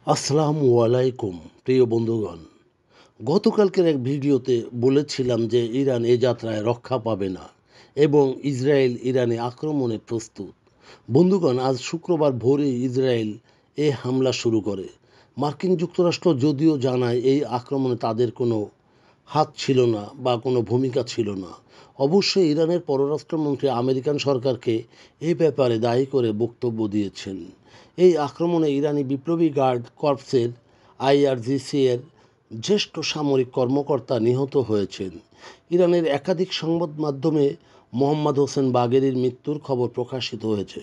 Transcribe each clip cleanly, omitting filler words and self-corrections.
আসসালামু আলাইকুম প্রিয় বন্ধুগণ। গতকালকের এক ভিডিওতে বলেছিলাম যে ইরান এ যাত্রায় রক্ষা পাবে না এবং ইসরায়েল ইরানে আক্রমণে প্রস্তুত। বন্ধুগণ, আজ শুক্রবার ভোরে ইসরায়েল এ হামলা শুরু করে। মার্কিন যুক্তরাষ্ট্র যদিও জানায় এই আক্রমণে তাদের কোনো হাত ছিল না বা কোনো ভূমিকা ছিল না। অবশ্যই ইরানের পররাষ্ট্রমন্ত্রী আমেরিকান সরকারকে এ ব্যাপারে দায়ী করে বক্তব্য দিয়েছেন। এই আক্রমণে ইরানি বিপ্লবী গার্ড কর্পসের আইআরজিসি এর জ্যেষ্ঠ সামরিক কর্মকর্তা নিহত হয়েছেন। ইরানের একাধিক সংবাদ মাধ্যমে মোহাম্মদ হোসেন বাগেরির মৃত্যুর খবর প্রকাশিত হয়েছে।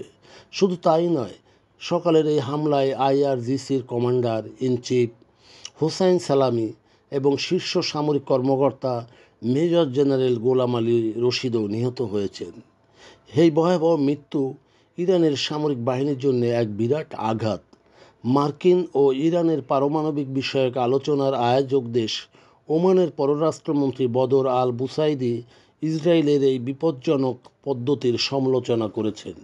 শুধু তাই নয়, সকালের এই হামলায় আইআরজিসির কমান্ডার ইন চিফ হোসাইন সালামি এবং শীর্ষ সামরিক কর্মকর্তা মেজর জেনারেল গোলাম আলী রশিদও নিহত হয়েছেন। এই ভয়াবহ মৃত্যু ইরানের সামরিক বাহিনীর জন্য এক বিরাট আঘাত। মার্কিন ও ইরানের পারমাণবিক বিষয়ক আলোচনার আয়োজক দেশ ওমানের পররাষ্ট্রমন্ত্রী বদর আল বুসাইদি ইসরায়েলের এই বিপজ্জনক পদ্ধতির সমালোচনা করেছেন।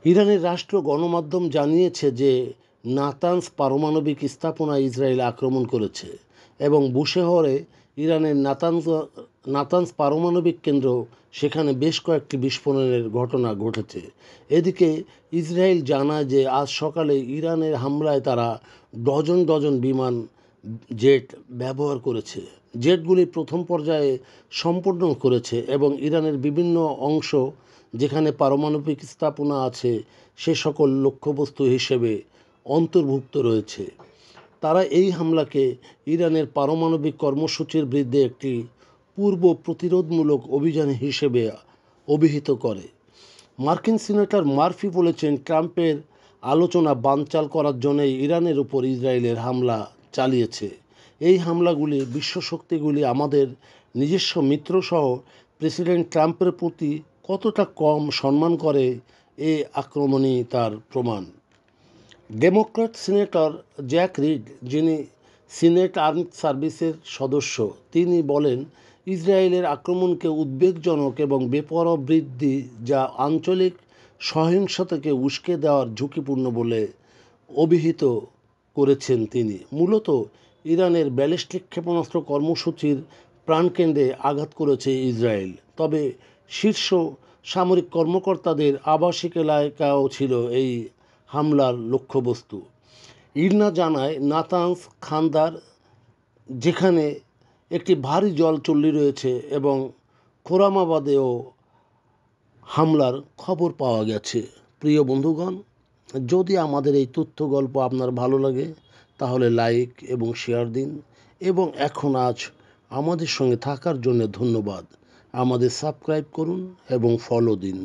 ইরানের রাষ্ট্র গণমাধ্যম জানিয়েছে যে নাতানস পারমাণবিক স্থাপনায় ইসরায়েল আক্রমণ করেছে এবং বুশেহরে ইরানের নাতানস পারমাণবিক কেন্দ্র, সেখানে বেশ কয়েকটি বিস্ফোরণের ঘটনা ঘটেছে। এদিকে ইসরায়েল জানায় যে আজ সকালে ইরানের হামলায় তারা ডজন ডজন বিমান জেট ব্যবহার করেছে। জেটগুলি প্রথম পর্যায়ে সম্পন্ন করেছে এবং ইরানের বিভিন্ন অংশ যেখানে পারমাণবিক স্থাপনা আছে সে সকল লক্ষ্যবস্তু হিসেবে অন্তর্ভুক্ত রয়েছে। তারা এই হামলাকে ইরানের পারমাণবিক কর্মসূচির বিরুদ্ধে একটি পূর্ব প্রতিরোধমূলক অভিযান হিসেবে অভিহিত করে। মার্কিন সিনেটর মার্ফি বলেছেন, ট্রাম্পের আলোচনা বানচাল করার জন্যই ইরানের উপর ইসরায়েলের হামলা চালিয়েছে। এই হামলাগুলি বিশ্বশক্তিগুলি আমাদের নিজস্ব মিত্রসহ প্রেসিডেন্ট ট্রাম্পের প্রতি কতটা কম সম্মান করে এ আক্রমণই তার প্রমাণ। ডেমোক্র্যাট সিনেটর জ্যাক রিড, যিনি সিনেট আর্মড সার্ভিসের সদস্য, তিনি বলেন, ইসরায়েলের আক্রমণকে উদ্বেগজনক এবং বেপরোয়া বৃদ্ধি যা আঞ্চলিক সহিংসতাকে উস্কে দেওয়ার ঝুঁকিপূর্ণ বলে অভিহিত করেছেন তিনি। মূলত ইরানের ব্যালিস্টিক ক্ষেপণাস্ত্র কর্মসূচির প্রাণকেন্দ্রে আঘাত করেছে ইসরায়েল, তবে শীর্ষ সামরিক কর্মকর্তাদের আবাসিক এলাকাও ছিল এই হামলার লক্ষ্যবস্তু। ইরনা জানায়, নাতানস খান্দার, যেখানে একটি ভারী জলচুল্লি রয়েছে, এবং খোরামাবাদেও হামলার খবর পাওয়া গেছে। প্রিয় বন্ধুগণ, যদি আমাদের এই তথ্য গল্প আপনার ভালো লাগে তাহলে লাইক এবং শেয়ার দিন, এবং আজ আমাদের সঙ্গে থাকার জন্য ধন্যবাদ। আমাদের সাবস্ক্রাইব করুন এবং ফলো দিন।